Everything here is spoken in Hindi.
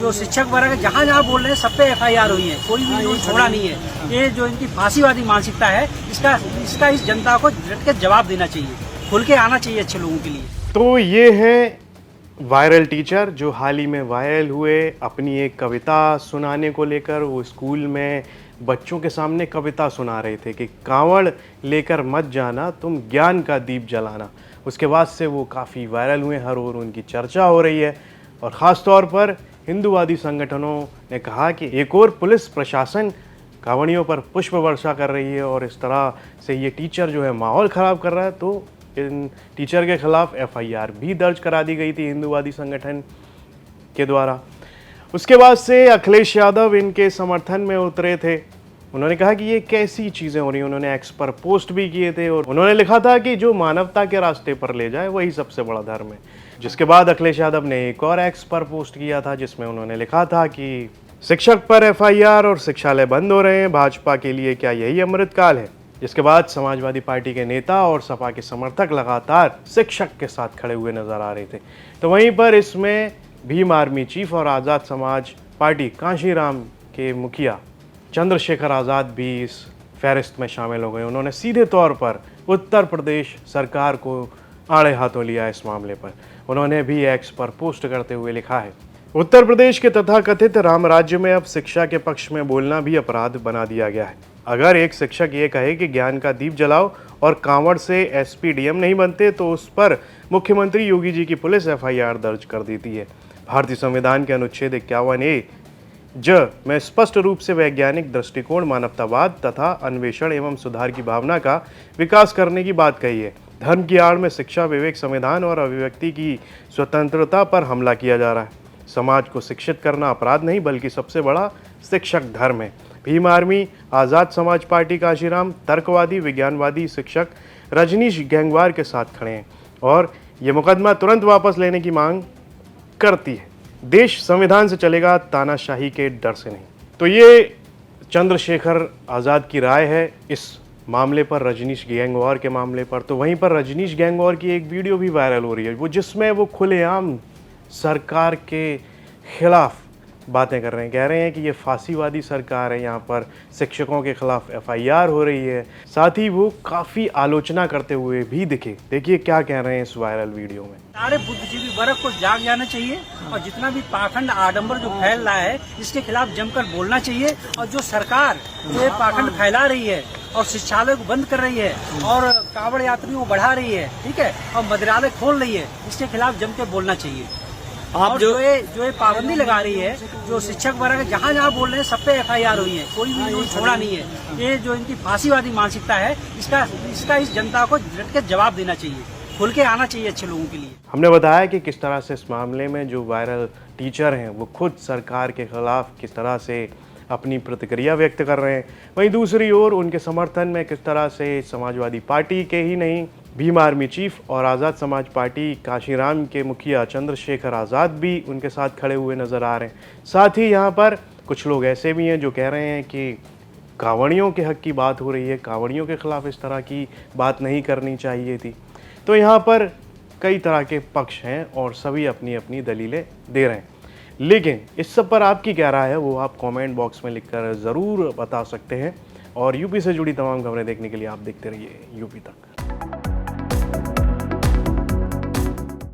जो शिक्षक वर्ग जहाँ जहाँ बोल रहे हैं सब पे FIR हुई है, कोई भी न्यूज़ छोड़ा नहीं है। ये जो इनकी फांसीवादी मानसिकता है, इसका इस जनता को डट के जवाब देना चाहिए, खुल के आना चाहिए अच्छे लोगों के लिए। तो ये है वायरल टीचर जो हाल ही में वायरल हुए अपनी एक कविता सुनाने को लेकर। वो स्कूल में बच्चों के सामने कविता सुना रहे थे कि कांवड़ लेकर मत जाना तुम ज्ञान का दीप जलाना। उसके बाद से वो काफ़ी वायरल हुए, हर ओर उनकी चर्चा हो रही है। और ख़ास तौर पर हिंदूवादी संगठनों ने कहा कि एक और पुलिस प्रशासन कांवड़ियों पर पुष्प वर्षा कर रही है और इस तरह से ये टीचर जो है माहौल ख़राब कर रहा है। तो इन टीचर के खिलाफ FIR भी दर्ज करा दी गई थी हिंदूवादी संगठन के द्वारा। उसके बाद से अखिलेश यादव इनके समर्थन में उतरे थे। उन्होंने कहा कि ये कैसी चीज़ें हो रही हैं। उन्होंने एक्स पर पोस्ट भी किए थे और उन्होंने लिखा था कि जो मानवता के रास्ते पर ले जाए वही सबसे बड़ा धर्म है। जिसके बाद अखिलेश यादव ने एक और एक्स पर पोस्ट किया था जिसमें उन्होंने लिखा था कि शिक्षक पर FIR और शिक्षालय बंद हो रहे हैं, भाजपा के लिए क्या यही अमृतकाल है। जिसके बाद समाजवादी पार्टी के नेता और सपा के समर्थक लगातार शिक्षक के साथ खड़े हुए नजर आ रहे थे। तो वहीं पर इसमें भीम आर्मी चीफ और आज़ाद समाज पार्टी कांशीराम के मुखिया चंद्रशेखर आज़ाद भी इस फहरिस्त में शामिल हो गए। उन्होंने सीधे तौर पर उत्तर प्रदेश सरकार को आड़े हाथों लिया इस मामले पर। उन्होंने भी एक्स पर पोस्ट करते हुए लिखा है, उत्तर प्रदेश के तथाकथित राम राज्य में अब शिक्षा के पक्ष में बोलना भी अपराध बना दिया गया है। अगर एक शिक्षक ये कहे कि ज्ञान का दीप जलाओ और कांवड़ से SP DM नहीं बनते तो उस पर मुख्यमंत्री योगी जी की पुलिस FIR दर्ज कर देती है। भारतीय संविधान के अनुच्छेद 51A में स्पष्ट रूप से वैज्ञानिक दृष्टिकोण, मानवतावाद तथा अन्वेषण एवं सुधार की भावना का विकास करने की बात कही है। धर्म की आड़ में शिक्षा, विवेक, संविधान और अभिव्यक्ति की स्वतंत्रता पर हमला किया जा रहा है। समाज को शिक्षित करना अपराध नहीं बल्कि सबसे बड़ा शिक्षक धर्म है। भीम आर्मी, आज़ाद समाज पार्टी कांशीराम, तर्कवादी विज्ञानवादी शिक्षक रजनीश गैंगवार के साथ खड़े हैं और ये मुकदमा तुरंत वापस लेने की मांग करती है। देश संविधान से चलेगा, तानाशाही के डर से नहीं। तो ये चंद्रशेखर आज़ाद की राय है इस मामले पर, रजनीश गैंगवार के मामले पर। तो वहीं पर रजनीश गैंगवार की एक वीडियो भी वायरल हो रही है जिसमें वो खुलेआम सरकार के खिलाफ बातें कर रहे हैं। कह रहे हैं कि ये फांसीवादी सरकार है, यहाँ पर शिक्षकों के खिलाफ FIR हो रही है। साथ ही वो काफ़ी आलोचना करते हुए भी दिखे। देखिए क्या कह रहे हैं इस वायरल वीडियो में। सारे बुद्धिजीवी वर्ग को जाग जाना चाहिए और जितना भी पाखंड आडंबर जो फैल रहा है इसके खिलाफ जमकर बोलना चाहिए। और जो सरकार जो ये पाखंड फैला रही है और शिक्षालय को बंद कर रही है और कांवड़ यात्रियों को बढ़ा रही है, ठीक है, और मदिरालय खोल रही है, इसके खिलाफ जम के बोलना चाहिए। आप जो ये पाबंदी लगा रही है, जो शिक्षक वर्ग जहाँ जहाँ बोल रहे हैं सब पे FIR हुई है, कोई भी न्यूज़ छोड़ा नहीं है। ये जो इनकी फांसीवादी मानसिकता है, इसका इस जनता को डट के जवाब देना चाहिए, खुल के आना चाहिए अच्छे लोगों के लिए। हमने बताया कि किस तरह से इस मामले में जो वायरल टीचर हैं वो खुद सरकार के खिलाफ किस तरह से अपनी प्रतिक्रिया व्यक्त कर रहे हैं। वहीं दूसरी ओर उनके समर्थन में किस तरह से समाजवादी पार्टी के ही नहीं, भीम आर्मी चीफ और आज़ाद समाज पार्टी कांशीराम के मुखिया चंद्रशेखर आज़ाद भी उनके साथ खड़े हुए नज़र आ रहे हैं। साथ ही यहाँ पर कुछ लोग ऐसे भी हैं जो कह रहे हैं कि कांवड़ियों के हक की बात हो रही है, कांवड़ियों के खिलाफ इस तरह की बात नहीं करनी चाहिए थी। तो यहाँ पर कई तरह के पक्ष हैं और सभी अपनी अपनी दलीलें दे रहे हैं। लेकिन इस सब पर आपकी क्या राय है वो आप कमेंट बॉक्स में लिखकर ज़रूर बता सकते हैं। और यूपी से जुड़ी तमाम खबरें देखने के लिए आप देखते रहिए यूपी तक।